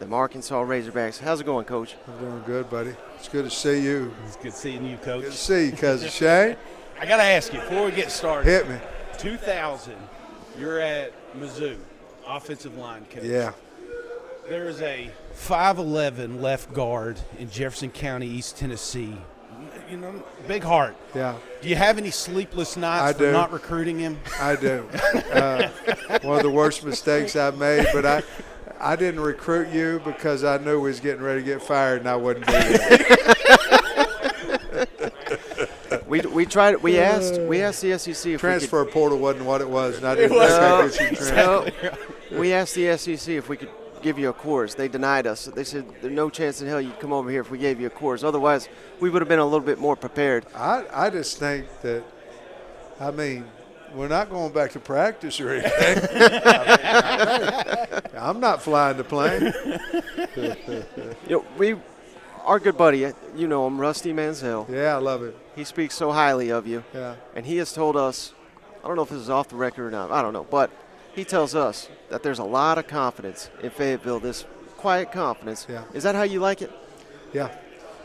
the Arkansas Razorbacks. How's it going, Coach? I'm doing good, buddy. It's good to see you. It's good seeing you, Coach. Good to see you, Cousin Shane. I got to ask you, before we get started. Hit me. 2000, you're at Mizzou, offensive line coach. Yeah. There's a 5'11" left guard in Jefferson County, East Tennessee. You know, big heart. Yeah. Do you have any sleepless nights for not recruiting him? I do. One of the worst mistakes I've made, but I didn't recruit you because I knew we was getting ready to get fired and I wouldn't do that. We tried. We asked the SEC if transfer portal wasn't what it was, and I didn't we asked the SEC if we could give you a course. They denied us. They said there's no chance in hell you'd come over here if we gave you a course. Otherwise, we would have been a little bit more prepared. I just think that, I mean, we're not going back to practice or anything. I'm not flying the plane. Our good buddy, you know him, Rusty Mansell. Yeah, I love it. He speaks so highly of you. Yeah. And he has told us, I don't know if this is off the record or not, I don't know, but he tells us that there's a lot of confidence in Fayetteville, this quiet confidence. Yeah. Is that how you like it? Yeah.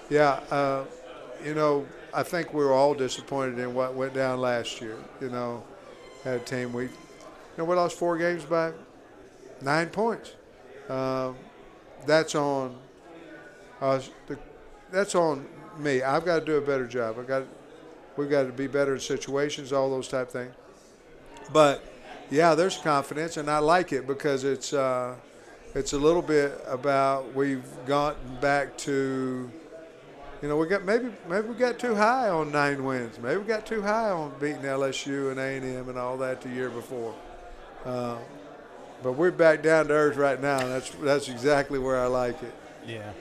Yeah. I think we were all disappointed in what went down last year. Had a team we lost 4 games by 9 points. That's on us. That's on me. I've got to do a better job. We've got to be better in situations, all those type things. But yeah, there's confidence, and I like it because it's a little bit about we've gotten back to. We got maybe we got too high on 9 wins. Maybe we got too high on beating LSU and A&M and all that the year before. But we're back down to earth right now. And that's exactly where I like it. Yeah.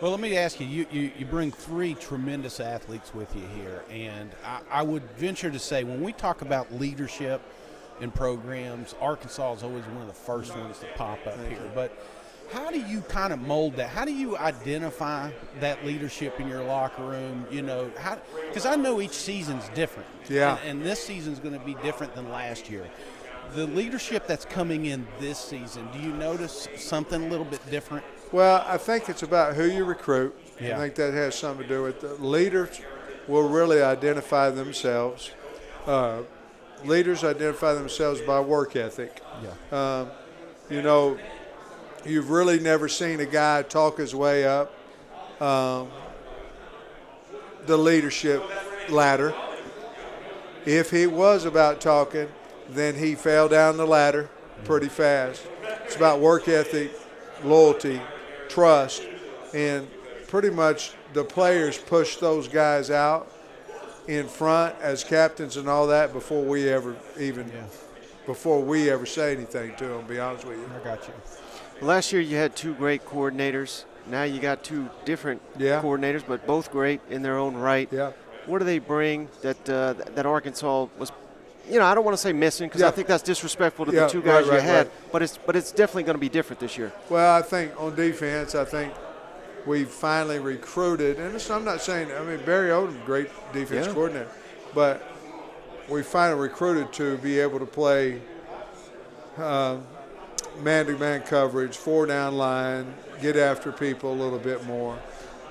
Well, let me ask you. You bring 3 tremendous athletes with you here, and I would venture to say when we talk about leadership in programs, Arkansas is always one of the first ones to pop up here. But how do you kind of mold that? How do you identify that leadership in your locker room? Because I know each season's different. Yeah. And this season's going to be different than last year. The leadership that's coming in this season, do you notice something a little bit different? Well, I think it's about who you recruit. Yeah. I think that has something to do with it. Leaders will really identify themselves. Leaders identify themselves by work ethic. Yeah. You've really never seen a guy talk his way up the leadership ladder. If he was about talking, then he fell down the ladder pretty fast. It's about work ethic, loyalty, trust, and pretty much the players push those guys out in front as captains and all that before we ever say anything to them, to be honest with you. I got you. Last year you had 2 great coordinators. Now you got 2 different coordinators, but both great in their own right. Yeah. What do they bring that Arkansas was, I don't want to say missing because I think that's disrespectful to the 2 guys you had, but it's definitely going to be different this year. Well, I think on defense, we finally recruited, and I'm not saying, Barry Odom, great defense coordinator, but we finally recruited to be able to play man-to-man coverage, 4 down line, get after people a little bit more.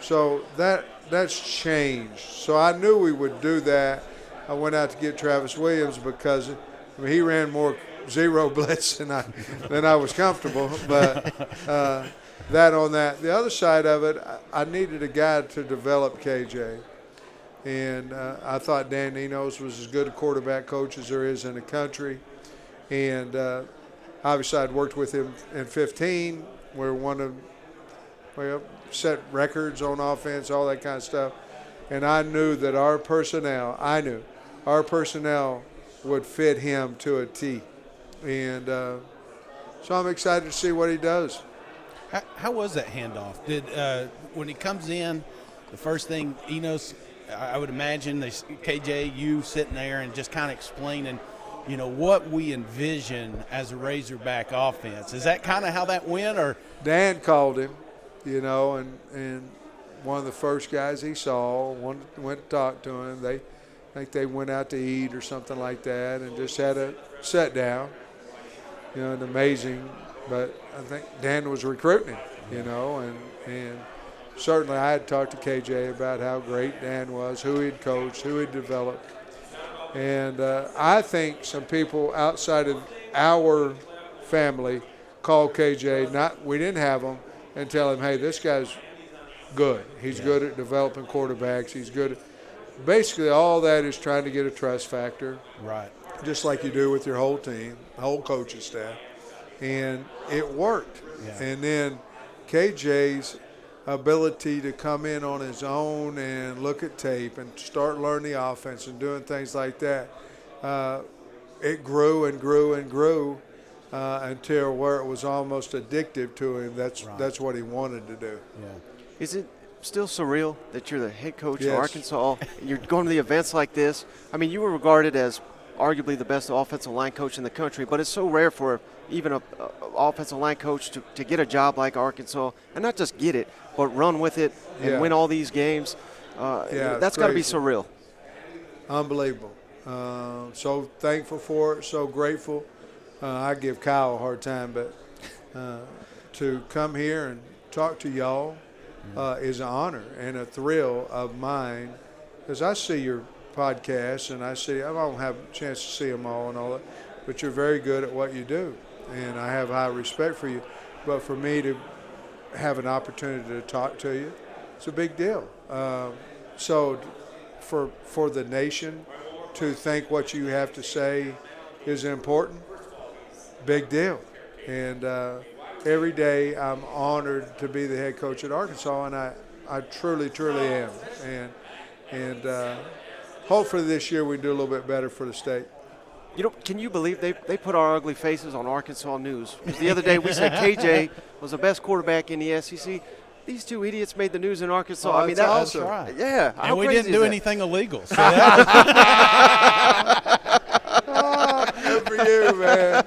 So that's changed. So I knew we would do that. I went out to get Travis Williams because he ran more zero blitz than I was comfortable. But that on that. The other side of it, I needed a guy to develop KJ. And I thought Dan Enos was as good a quarterback coach as there is in the country. And obviously I'd worked with him in 2015. We set records on offense, all that kind of stuff. And I knew that our personnel would fit him to a T. And so I'm excited to see what he does. How was that handoff? Did when he comes in, the first thing Enos, I would imagine, KJ, you sitting there and just kind of explaining, what we envision as a Razorback offense. Is that kind of how that went, or? Dan called him, and one of the first guys he saw went to talk to him. I think they went out to eat or something like that, and just had a sit down. An amazing but I think Dan was recruiting him, you know, and certainly I had talked to KJ about how great Dan was, who he'd coached, who he'd developed. And I think some people outside of our family called KJ, we didn't have him, and tell him, hey, this guy's good. He's good at developing quarterbacks. He's good at – basically all that is trying to get a trust factor. Right. Just like you do with your whole team, whole coaching staff. And it worked. Yeah. And then KJ's ability to come in on his own and look at tape and start learning the offense and doing things like that, it grew and grew and grew until where it was almost addictive to him. That's what he wanted to do. Yeah. Is it still surreal that you're the head coach of Arkansas? You're going to the events like this. I mean, you were regarded as arguably the best offensive line coach in the country, but it's so rare for even an offensive line coach to get a job like Arkansas, and not just get it, but run with it and win all these games. That's got to be surreal. Unbelievable. So thankful for it, so grateful. I give Kyle a hard time, but to come here and talk to y'all is an honor and a thrill of mine, because I see your podcasts and I don't have a chance to see them all and all that, but you're very good at what you do, and I have high respect for you. But for me to have an opportunity to talk to you, it's a big deal. So for the nation to think what you have to say is important, big deal. And every day I'm honored to be the head coach at Arkansas, and I truly, truly am. And hopefully this year we do a little bit better for the state. You know, can you believe they put our ugly faces on Arkansas News? Because the other day we said KJ was the best quarterback in the SEC. These two idiots made the news in Arkansas. Oh, I mean, that's awesome. Right. Yeah. And we didn't do anything illegal. So Good for you, man.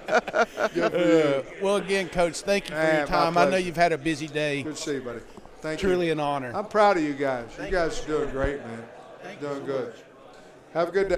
Good for you. Well, again, Coach, thank you for your time. I know you've had a busy day. Good to see you, buddy. Thank you. Truly an honor. I'm proud of you guys. You guys are doing great, man. Doing good. Have a good day.